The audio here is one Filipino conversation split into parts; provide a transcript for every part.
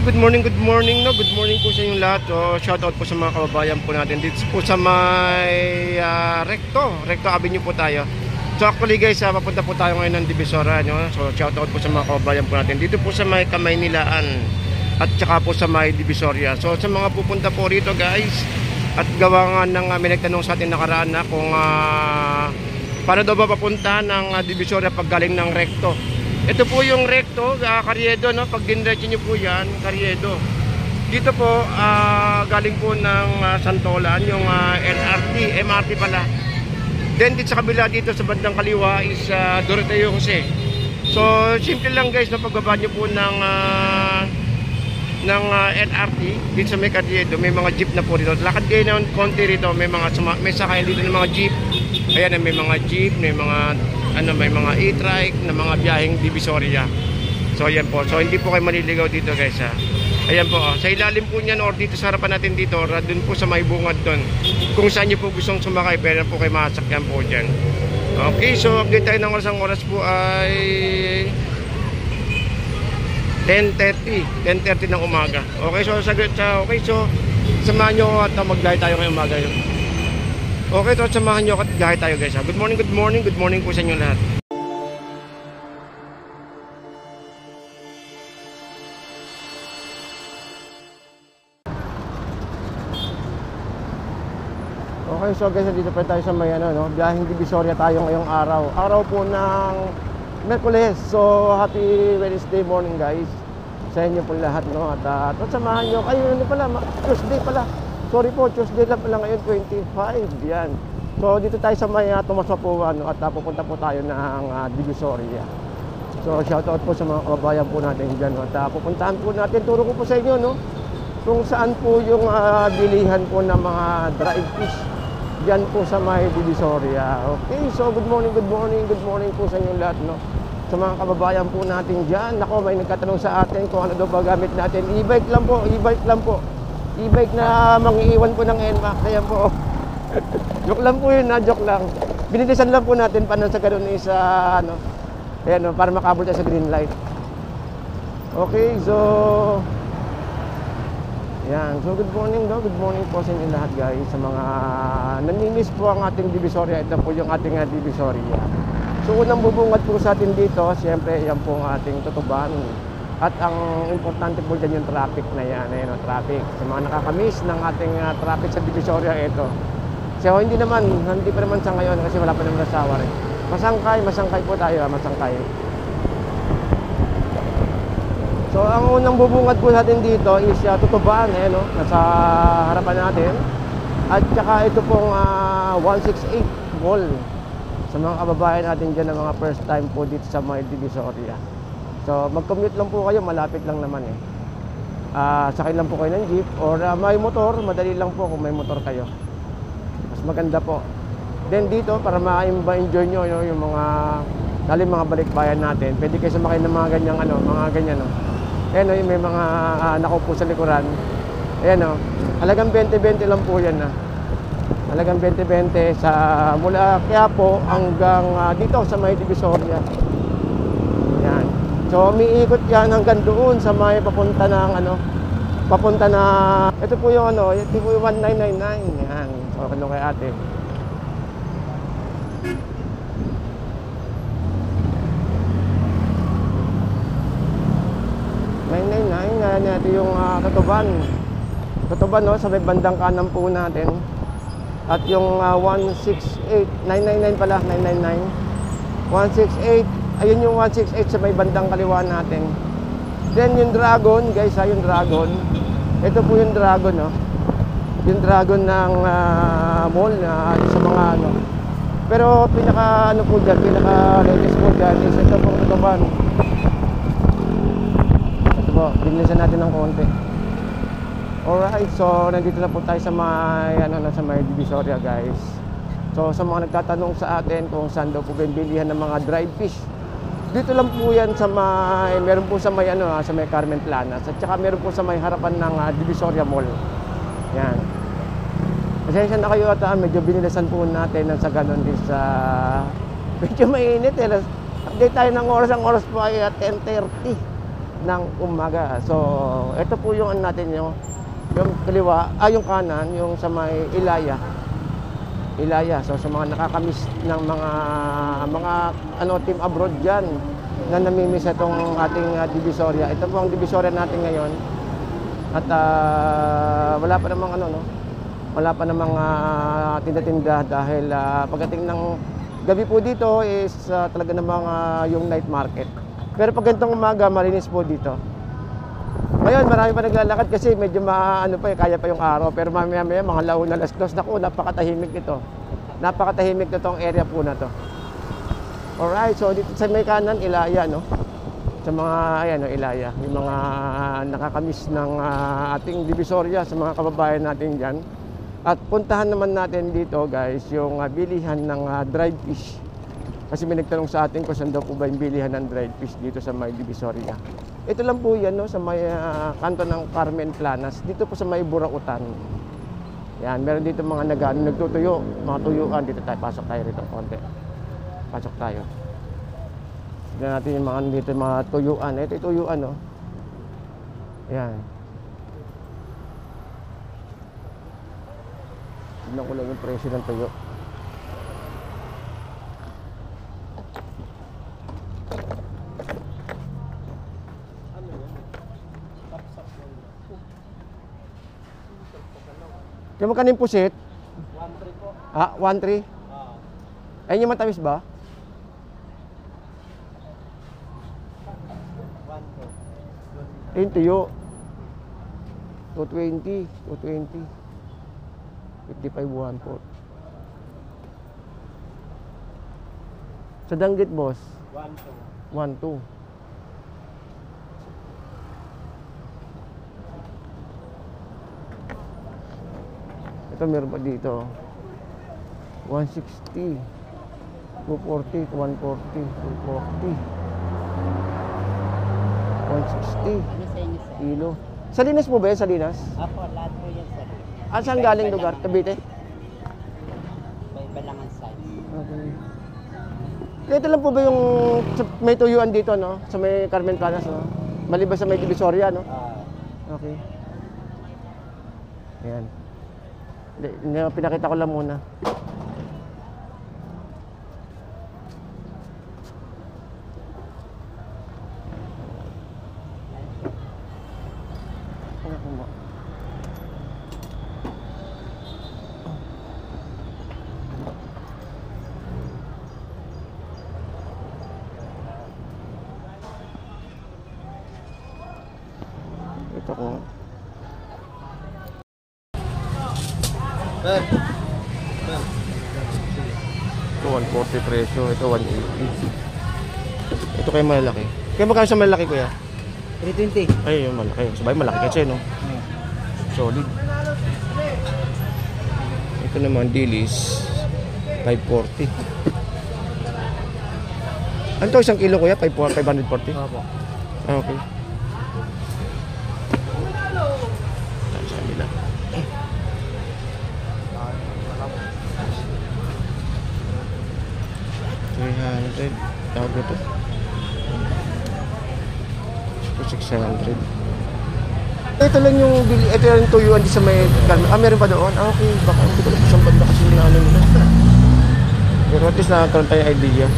Good morning, no? Good morning po sa inyong lahat. So, shout out po sa mga kababayan po natin dito po sa may Recto Avenue po tayo. So, actually guys, papunta po tayo ngayon ng Divisoria, no? So, shout out po sa mga kababayan po natin dito po sa may Kamaynilaan at saka po sa may Divisoria. So, sa mga pupunta po rito guys, at gawa nga ng may nagtanong sa atin nakaraan na kung paano daw ba papunta ng Divisoria pag galing ng Recto. Ito po yung Recto, Carriedo, no? Pag dinretso nyo po yan, Carriedo. Dito po, galing po ng Santolan, yung MRT pala. Then dito sa kabila, dito sa bandang kaliwa is Doroteo Jose. So, simple lang guys, na pagbaba nyo po ng LRT, dito sa may Carriedo, may mga jeep na po dito. Lakad kayo ng konti rito, may sakay dito ng mga jeep. Ayan, may mga jeep, may mga e-trike na mga biyaheng Divisoria. So ayan po. So hindi po kayo maliligaw dito guys ha. Ayan po. Sa ilalim po niyan or dito sa harapan natin dito or dun po sa may bungad dun. Kung saan nyo po gustong sumakay, pwede po kayo masakyan po dyan. Okay, so update tayo ng oras. Ang oras po ay 10:30 ng umaga. Okay, so samahan nyo at mag-live tayo ngayong umaga yun. Okay, so samahan nyo at gahe tayo guys ha. Good morning po sa inyo lahat. Okay, so guys, dito pa tayo sa may biyaheng Divisoria tayo ngayong araw. Araw po ng Miyerkules. So, happy Wednesday morning guys sa inyo po lahat, no? At samahan nyo kayo Tuesday pala. Sorry po, Tuesday lang pala ngayon, 25. Yan. So, dito tayo sa may Tomas Mapuan, no? At pupunta po tayo ng Divisoria. So, shoutout po sa mga kababayan po natin dyan, no? At pupuntahan po natin, turo ko po sa inyo, no? Kung saan po yung bilihan po ng mga dried fish. Diyan po sa may Divisoria. Okay, so good morning po sa inyo lahat, no? Sa mga kababayan po natin dyan. Ako, may nagkatanong sa atin kung ano daw ba gamit natin. E-bike lang po. E-bike na mangiiwan po ng NMAX. Ayan po. Joke lang po yun, joke lang. Binilisan lang po natin paano sa ganun is ayan, para makabot tayo sa green light. Okay, so yan. So good morning po sa inyo lahat guys. Sa mga nanimiss po ang ating Divisoria, ito po yung ating Divisoria. So unang bubungad po sa atin dito, siyempre yan po ang ating Tutuban. At ang importante po dyan yung traffic na yan, traffic. Sa mga nakakamiss ng ating traffic sa Divisoria, ito. So hindi pa naman sa ngayon kasi wala pa naman asawa rin. Masangkay po tayo, masangkay. So ang unang bubungad po natin dito is Tutuban, nasa harapan natin. At saka ito pong 168 Mall. Sa mga kababayan natin dyan na mga first time po dito sa mga Divisoria. So mag-commute lang po kayo, malapit lang naman sakay lang po kayo ng jeep or may motor, madali lang po kung may motor kayo. Mas maganda po. Then dito para ma-enjoy nyo yung mga mga balikbayan natin. Pwede kayo sumakay ng mga ganyan Ayan may mga nakaupo sa likuran. Ayan halagang 20-20 lang po yan Halagang 20-20 sa mula Quiapo hanggang dito sa may Divisoria. Yan. So umiikot yan hanggang doon sa may papunta na ito po yung ito po yung 1999. Yan. So kano kay ate. Ito yung Tutuban sa may bandang kanan po natin. At yung 168 999 pala, 999 168, ayun yung 168 sa may bandang kaliwa natin. Then yung Dragon guys, yung Dragon, ito po yung Dragon yung Dragon ng mall sa mga pero pinaka po dyan, pinaka latest po dyan is ito pong Tutuban. Ito po, binilisan natin ng konti. Alright, so nandito na po tayo sa may sa may Divisoria guys. So sa mga nagtatanong sa atin kung saan daw po bilihan ng mga dried fish, dito lang po yan sa may meron po sa may sa may Carmen Planas at saka meron po sa may harapan ng Divisoria Mall. Yan. Pasensya na kayo at medyo binilisan po natin sa ganun din sa medyo mainit Update tayo ng oras, ang oras po ay 10:30. ng umaga. So, ito po yung ano natin yung kaliwa, yung kanan, yung sa may Ilaya. Ilaya. So, sa mga nakakamiss ng mga team abroad diyan na namimiss itong ating Divisoria. Ito po ang Divisoria natin ngayon. At wala pa namang wala pa namang tinda-tinda dahil pagdating ng gabi po dito is talaga namang yung night market. Pero pag ganitong umaga, malinis po dito. Ngayon, marami pa naglalakad kasi medyo kaya pa yung araw. Pero mamaya-maya, mga launa, alas 2, naku, napakatahimik nito. Napakatahimik na tong area po na to. Alright, so dito sa may kanan, Ilaya, no? Sa mga, Ilaya. Yung mga nakakamiss ng ating Divisoria sa mga kababayan natin dyan. At puntahan naman natin dito, guys, yung bilihan ng dried fish. Kasi may nagtanong sa atin kung saan daw po ba yung bilihan ng dried fish dito sa may Divisoria. Ito lang po yan, no, sa may kanto ng Carmen Planas. Dito po sa may Burautan. Yan, meron dito mga nagtutuyo. Mga tuyuan. Dito tayo, pasok tayo rito konti. Pasok tayo. Tignan natin yung mga dito, mga tuyuan. Ito yung tuyuan, no. Yan. Tignan ko lang yung presyo ng tuyo. Kaya magkano yung pusit? 1.3 po. 1.3? Ayun yung matamis ba? 1.2. Ayun tuyo. 220. 220. 55, 1.4. Sa danggit, boss? 1.2. 1.2. Ito meron pa dito. 160. 240, 140, 240. 160 Ano sa inyo, sir? kilo. Salinas po ba yan? Salinas? Apo, lahat po yan, sir. Saan galing lugar? Cavite? May balangan size. Okay. Ito lang po ba yung may tuyuan dito, no? Sa may Carmen Planas, no? Maliban sa may Divisoria, no? Okay. Ayan. Pinakita ko lang muna. Ito ko. Ito 140 presyo, ito 180. Ito kayo malaki. Kaya magkano sa malaki, kuya? 320. Ay, yung malaki. Sabay malaki kasi, no? Solid. Ito naman, dilis. 540. Ano to, isang kilo, kuya? 540? Opo. Okay. Sa kanila. 300. Tawag ito. Ito 600. Ito lang yung ito yung tuyuan di sa may meron pa doon. Okay, baka hindi ko lang isang banda kasi ano nila. Pero at least nakakaroon tayo idea.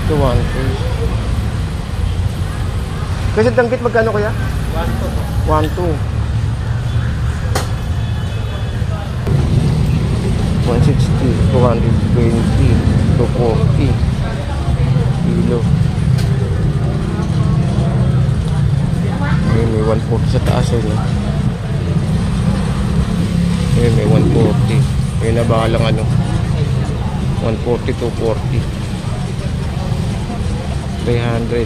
Ito 1. Kasi danggit magkano kuya? 1.2. 160, 220, 240 kilo. May 140 sa taas eh. May 140. May nabahalang ano. 140, 240. 300.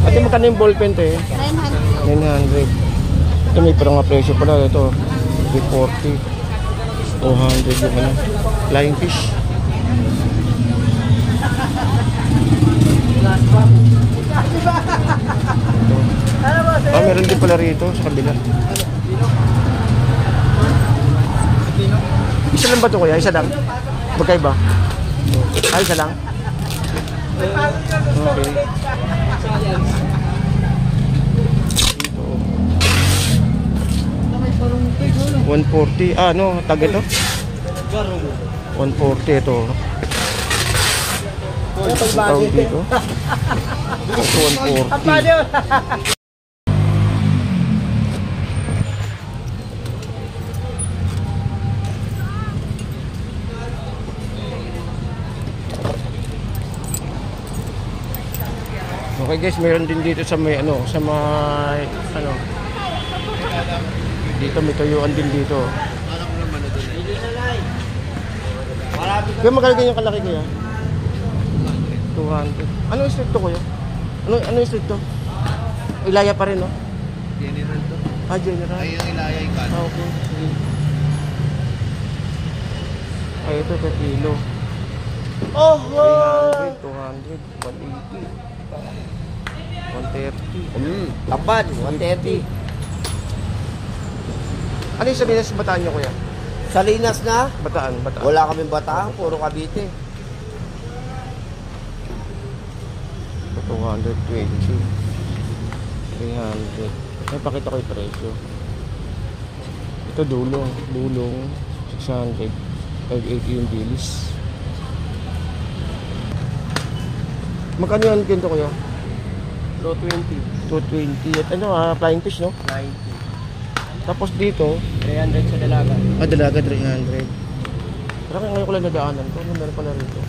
Ate, magkano yung ballpen to eh? 900. Ito may parang presyo pala. Ito 340. 200 yung ano. Flying fish. meron din pala rito sa kabila. Isa lang ba ito kuya? Isa lang? Magkaiba? Ay, isa lang? Okay. Dito. 140. Ah, ano? Tag ito? 140 ito. Tawag dito. Ito 140. Okay guys, meron din dito sa may ano, sa may ano. Dito may tuyuan din dito. Kaya magkano ganyan kalaki kuya? 200. Ano street to kuya? Ano street to? Ilaya pa rin no? General to. Ah, general. Ay, yung Ilaya ikan. Ah, okay. Sige. Ay, ito per kilo. Oh! 300, 200, 180. 130. Tapad, 130. Ano yung sabihin sa Bataan nyo kuya? Salinas na? Bataan. Wala kaming Bataan, puro Cavite. 220. 300. Ay, pakita ko yung presyo. Ito dulong. 600. 580 yung bilis. Magkano yan kinto kuya? 220. 220. At ano flying fish no? 90. Tapos dito, 300 sa dalaga. dalaga 300. Parang ngayon ko lang nadaanan to. Ano meron pala rito?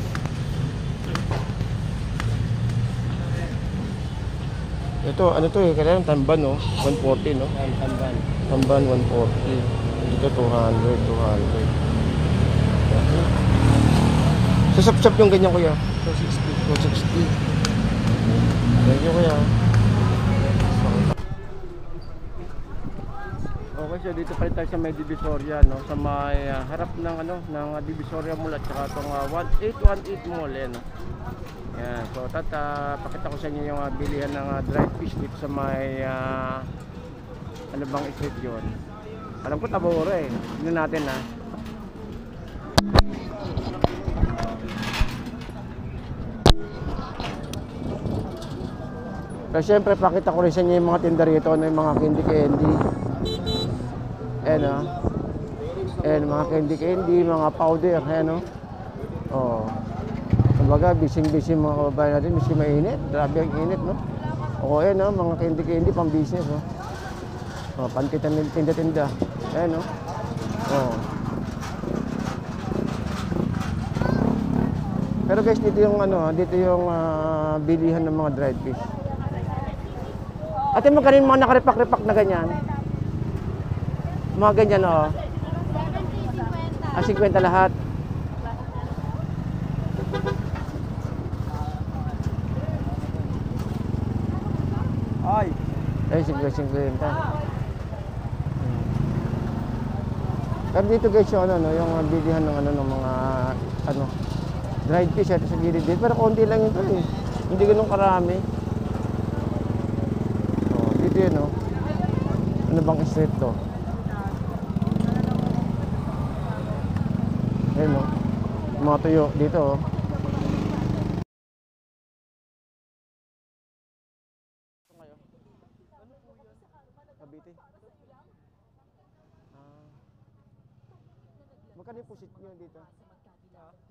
Ito, ano to eh, kailangan tamban no? 140 no? Tamban. Tamban 140. Dito 200, 200. Sa sap-sap yung ganyan kuya? 260. Thank you kuya. Okay, so dito pa rin tayo sa may Divisoria no, sa may harap ng ano ng Divisoria Mall at saka itong 1818 Mall no. Yan, so pakita ko sa inyo yung bilihan ng dried fish dito sa may ano bang street yun. Alam ko Tabora eh. Tignan natin ha. Pero syempre pakita ko rin sa inyo yung mga tinda rito no, yung mga candy. Ayan o. Ayan, mga candy, mga powder. Ayan o. Oh. Kumbaga, busy mga kababayan natin. Busy mainit. Grabe ang init, no? O, ayan o. Mga candy, pang business, o. Oh, tinda-tinda. Ayan o. Oh. Pero guys, dito yung ano, dito yung bilihan ng mga dried fish. Ate, magkano yung mga nakaripak-ripak na ganyan? Mga ganyan, o. 70, 50. 50 lahat. Ay, 50. Pero dito guys yung ano, yung bilihan ng ano ng mga ano dried fish ito sa gilid dito. Pero konti lang ito eh. Hindi ganoon karami. Oh, dito yun oh. Ano bang street to? Ayun oh. Mga tuyo dito oh. Cavite. Magkano yung pusit nyo dito?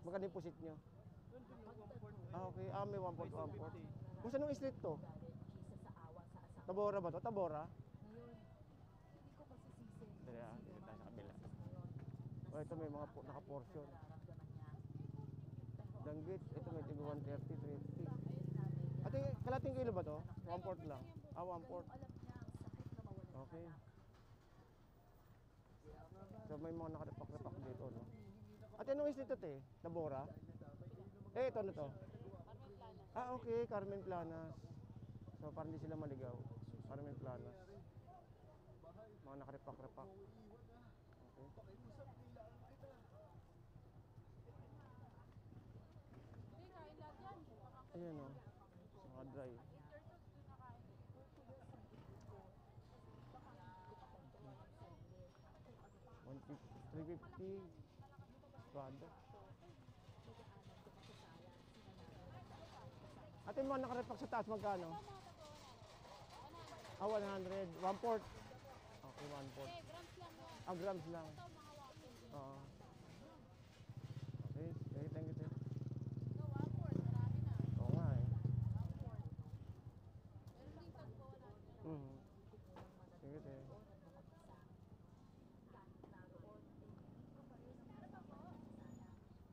Magkano yung pusit nyo? Okay. May 1.1. Kung saan yung street to? Tabora ba to? Tabora? Dito tayo sa kabila. Oh, ito may mga naka-portion. Danggit. Ito may tigo 130, 20. Ate, kalating kilo ba to? 1/4 lang. 1/4. Okay. So may mga nakaripak-ripak dito, no? At anong street ito eh? Tabora? Ito na to? Okay, Carmen Planas. So parang hindi sila maligaw. Carmen Planas. Mga nakaripak-ripak. Okay. Ayan o. Mga dry. 350. Prada. Ate, yung mga nakarepak sa taas, magkano? 100. 1/4. Okay, 1/4. Grams lang. Oo. Okay, thank you. Oo nga eh. Sige,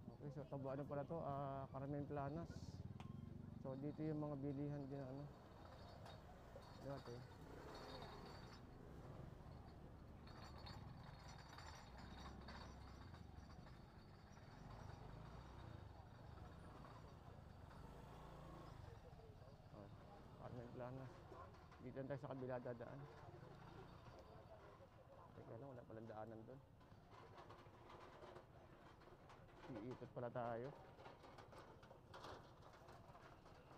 okay, so tabo ano pala to? Carmen Planas. So dito yung mga bilihan din ano. Dito. Carmen Planas. Dito tayo sa kabila dadaan. Teka lang, wala palang daanan doon. Iikot pala tayo.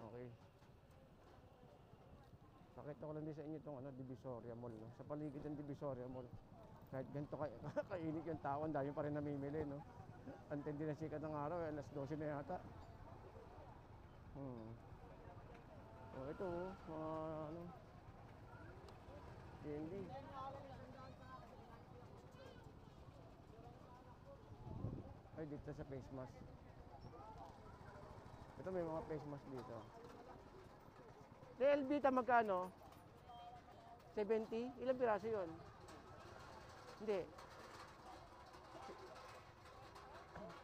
Okay. Pakita ko lang din sa inyo itong Divisoria Mall. No? Sa paligid ng Divisoria Mall. Kahit ganito kainit yung tao, ang dami pa rin namimili. No? Antindi na sikat ng araw, alas 12 na yata. Oh, ito, candy. Ay, dito sa face mask. Ito may mga face mask dito. Elvita magkano? 70? Ilang piraso yun? Hindi.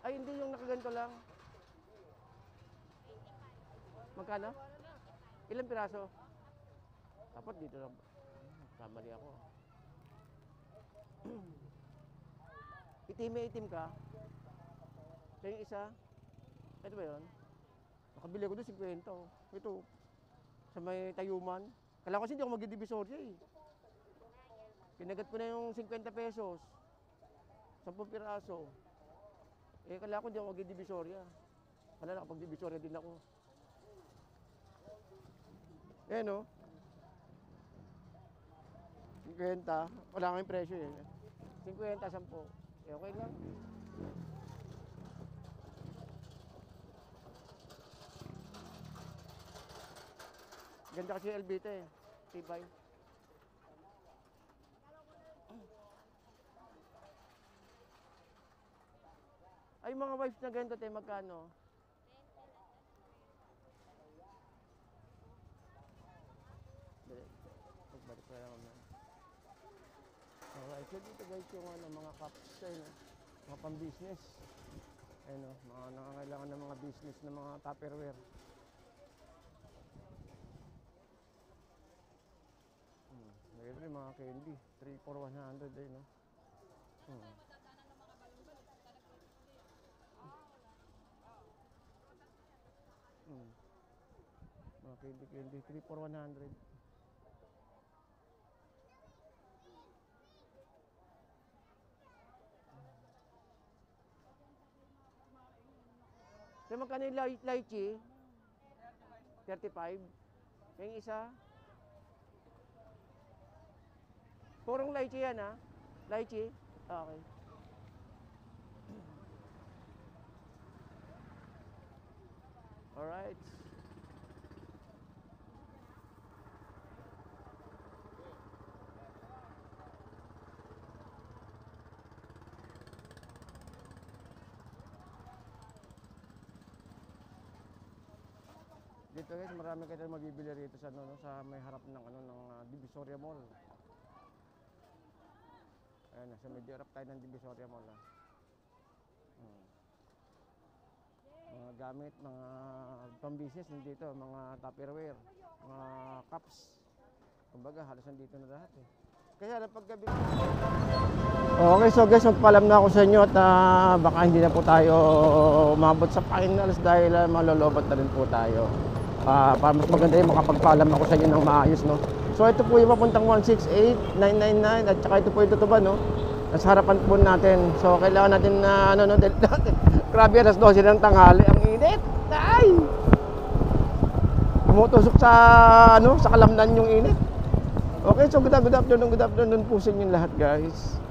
Ay, hindi yung nakaganto lang. Magkano? Ilang piraso? Dapat dito lang. Kamali ako. Itim ka? Ito yung isa. Ito ba yun? Nakabili ko doon 50. Ito. Sa may Tayuman. Kala ko kasi hindi ako mag-Divisoria eh. Kinagat ko na yung 50 pesos. 10 piraso. Eh, kala ko hindi ako mag-Divisoria. Kala nakapag-Divisoria din ako. Eh no? 50. Wala kang presyo eh. 50, 10. Eh, okay lang. Ganda kasi yung Elvita eh. Tibay. Ay, mga wipes na ganito tayo, magkano? Pagbalik ko lang naman. Alright, so dito guys yung mga cups tayo, mga pang-business. Ayun o, mga nangangailangan ng mga business ng mga Tupperware. Mayroon rin mga candy, 3 for 100 eh, no? Mga candy, 3 for 100. So magkano yung lychee? 35. Yung isa? Purong lychee yan ha? Lychee? Okay. Alright. Dito guys, marami kayo mabibili rito sa sa may harap ng Divisoria Mall. Ayan, nasa medyo harap tayo ng Divisoria Mall. Mga gamit, mga pang-business nandito, mga Tupperware, mga cups. Kumbaga, halos nandito na lahat eh. Kaya na paggabi. Okay, so guys, magpaalam na ako sa inyo at baka hindi na po tayo umabot sa finals dahil malolobot na rin po tayo. Para mas maganda yung makapagpaalam ako sa inyo ng maayos, no? So ito po yung papuntang 168,999 at saka ito po yung tutuban, no? Nasa harapan po natin. So kailangan natin na grabe, alas 12 ng tanghali. Ang init! Ay! Tumutusok sa sa kalamnan yung init. Okay, so good afternoon po sa inyo lahat, guys.